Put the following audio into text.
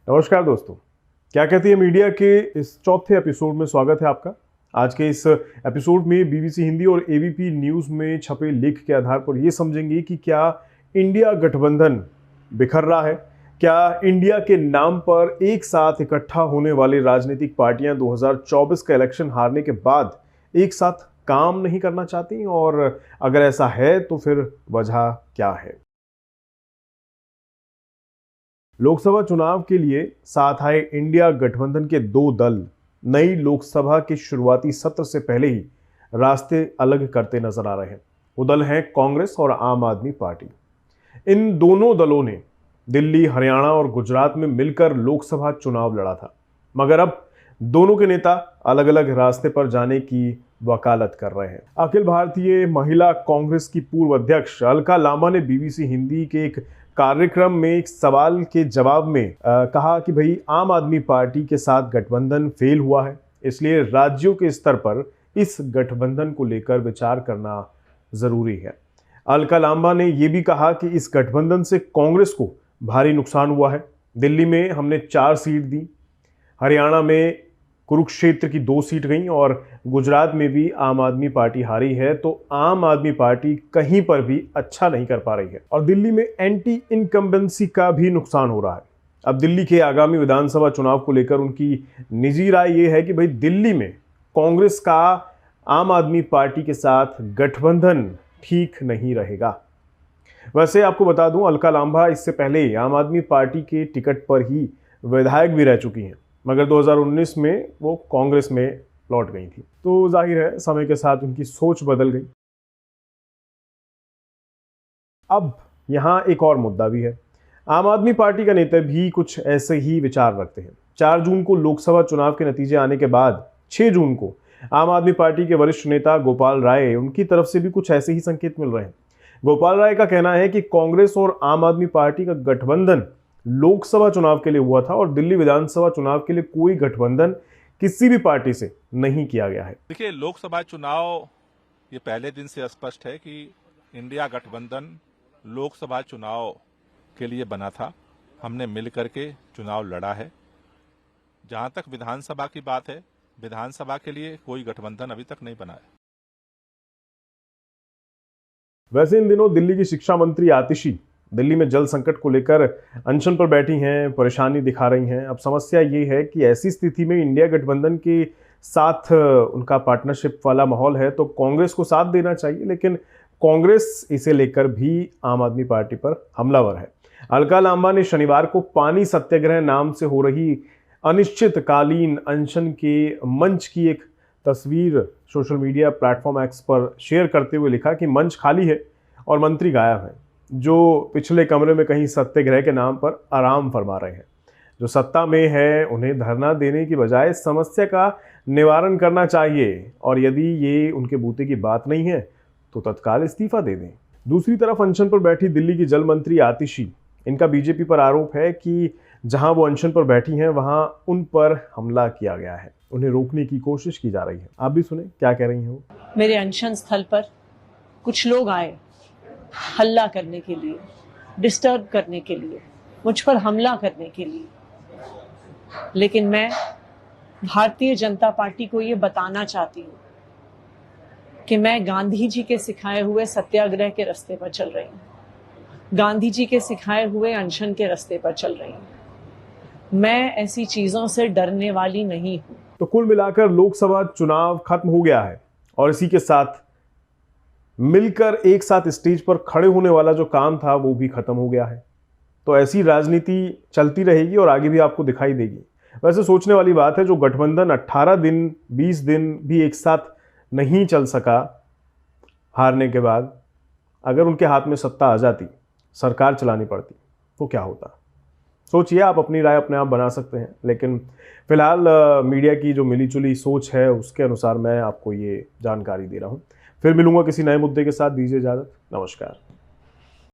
नमस्कार दोस्तों, क्या कहती है मीडिया के इस चौथे एपिसोड में स्वागत है आपका। आज के इस एपिसोड में बीबीसी हिंदी और एबीपी न्यूज़ में छपे लेख के आधार पर ये समझेंगे कि क्या इंडिया गठबंधन बिखर रहा है। क्या इंडिया के नाम पर एक साथ इकट्ठा होने वाली राजनीतिक पार्टियां 2024 का इलेक्शन हारने के बाद एक साथ काम नहीं करना चाहती, और अगर ऐसा है तो फिर वजह क्या है। लोकसभा चुनाव के लिए साथ आए इंडिया गठबंधन के दो दल नई लोकसभा के शुरुआती सत्र से पहले ही रास्ते अलग करते नजर आ रहे हैं। वो दल हैं कांग्रेस और आम आदमी पार्टी। इन दोनों दलों ने दिल्ली, हरियाणा और गुजरात में मिलकर लोकसभा चुनाव लड़ा था, मगर अब दोनों के नेता अलग अलग रास्ते पर जाने की वकालत कर रहे हैं। अखिल भारतीय महिला कांग्रेस की पूर्व अध्यक्ष अलका लांबा ने बीबीसी हिंदी के एक कार्यक्रम में एक सवाल के जवाब में कहा कि भाई आम आदमी पार्टी के साथ गठबंधन फेल हुआ है, इसलिए राज्यों के स्तर पर इस गठबंधन को लेकर विचार करना जरूरी है। अलका लांबा ने यह भी कहा कि इस गठबंधन से कांग्रेस को भारी नुकसान हुआ है। दिल्ली में हमने 4 सीट दी, हरियाणा में कुरुक्षेत्र की 2 सीट गई और गुजरात में भी आम आदमी पार्टी हारी है, तो आम आदमी पार्टी कहीं पर भी अच्छा नहीं कर पा रही है। और दिल्ली में एंटी इनकम्बेंसी का भी नुकसान हो रहा है। अब दिल्ली के आगामी विधानसभा चुनाव को लेकर उनकी निजी राय यह है कि भाई दिल्ली में कांग्रेस का आम आदमी पार्टी के साथ गठबंधन ठीक नहीं रहेगा। वैसे आपको बता दूं, अलका लांबा इससे पहले आम आदमी पार्टी के टिकट पर ही विधायक भी रह चुकी हैं, मगर 2019 में वो कांग्रेस में लौट गई थी। तो जाहिर है समय के साथ उनकी सोच बदल गई। अब यहां एक और मुद्दा भी है। आम आदमी पार्टी का नेता भी कुछ ऐसे ही विचार रखते हैं। 4 जून को लोकसभा चुनाव के नतीजे आने के बाद 6 जून को आम आदमी पार्टी के वरिष्ठ नेता गोपाल राय, उनकी तरफ से भी कुछ ऐसे ही संकेत मिल रहे हैं। गोपाल राय का कहना है कि कांग्रेस और आम आदमी पार्टी का गठबंधन लोकसभा चुनाव के लिए हुआ था और दिल्ली विधानसभा चुनाव के लिए कोई गठबंधन किसी भी पार्टी से नहीं किया गया है। देखिए, लोकसभा चुनाव ये पहले दिन से स्पष्ट है कि इंडिया गठबंधन लोकसभा चुनाव के लिए बना था। हमने मिल करके चुनाव लड़ा है। जहां तक विधानसभा की बात है, विधानसभा के लिए कोई गठबंधन अभी तक नहीं बना है। वैसे इन दिनों दिल्ली की शिक्षा मंत्री आतिशी दिल्ली में जल संकट को लेकर अनशन पर बैठी हैं, परेशानी दिखा रही हैं। अब समस्या ये है कि ऐसी स्थिति में इंडिया गठबंधन के साथ उनका पार्टनरशिप वाला माहौल है, तो कांग्रेस को साथ देना चाहिए, लेकिन कांग्रेस इसे लेकर भी आम आदमी पार्टी पर हमलावर है। अलका लांबा ने शनिवार को पानी सत्याग्रह नाम से हो रही अनिश्चितकालीन अनशन के मंच की एक तस्वीर सोशल मीडिया प्लेटफॉर्म एक्स पर शेयर करते हुए लिखा कि मंच खाली है और मंत्री गायब हैं, जो पिछले कमरे में कहीं सत्याग्रह के नाम पर आराम फरमा रहे हैं। जो सत्ता में है उन्हें धरना देने की बजाय समस्या का निवारण करना चाहिए, और यदि ये उनके बूते की बात नहीं है तो तत्काल इस्तीफा दे दें। दूसरी तरफ अनशन पर बैठी दिल्ली की जल मंत्री आतिशी, इनका बीजेपी पर आरोप है कि जहां वो अनशन पर बैठी हैं वहां उन पर हमला किया गया है, उन्हें रोकने की कोशिश की जा रही है। आप भी सुने क्या कह रही हैं वो। मेरे अनशन स्थल पर कुछ लोग आए हल्ला करने के लिए, डिस्टर्ब करने के लिए, मुझ पर हमला करने के लिए, लेकिन मैं भारतीय जनता पार्टी को ये बताना चाहती हूँ कि मैं गांधी जी के सिखाए हुए सत्याग्रह के रास्ते पर चल रही हूँ, गांधी जी के सिखाए हुए अनशन के रास्ते पर चल रही हूँ। मैं ऐसी चीजों से डरने वाली नहीं हूँ। तो कुल मिलाकर लोकसभा चुनाव खत्म हो गया है, और इसी के साथ मिलकर एक साथ स्टेज पर खड़े होने वाला जो काम था वो भी खत्म हो गया है। तो ऐसी राजनीति चलती रहेगी और आगे भी आपको दिखाई देगी। वैसे सोचने वाली बात है, जो गठबंधन 18 दिन 20 दिन भी एक साथ नहीं चल सका हारने के बाद, अगर उनके हाथ में सत्ता आ जाती, सरकार चलानी पड़ती, तो क्या होता। सोचिए, आप अपनी राय अपने आप बना सकते हैं, लेकिन फिलहाल मीडिया की जो मिलीजुली सोच है उसके अनुसार मैं आपको ये जानकारी दे रहा हूँ। फिर मिलूंगा किसी नए मुद्दे के साथ। दीजिए इजाजत। नमस्कार।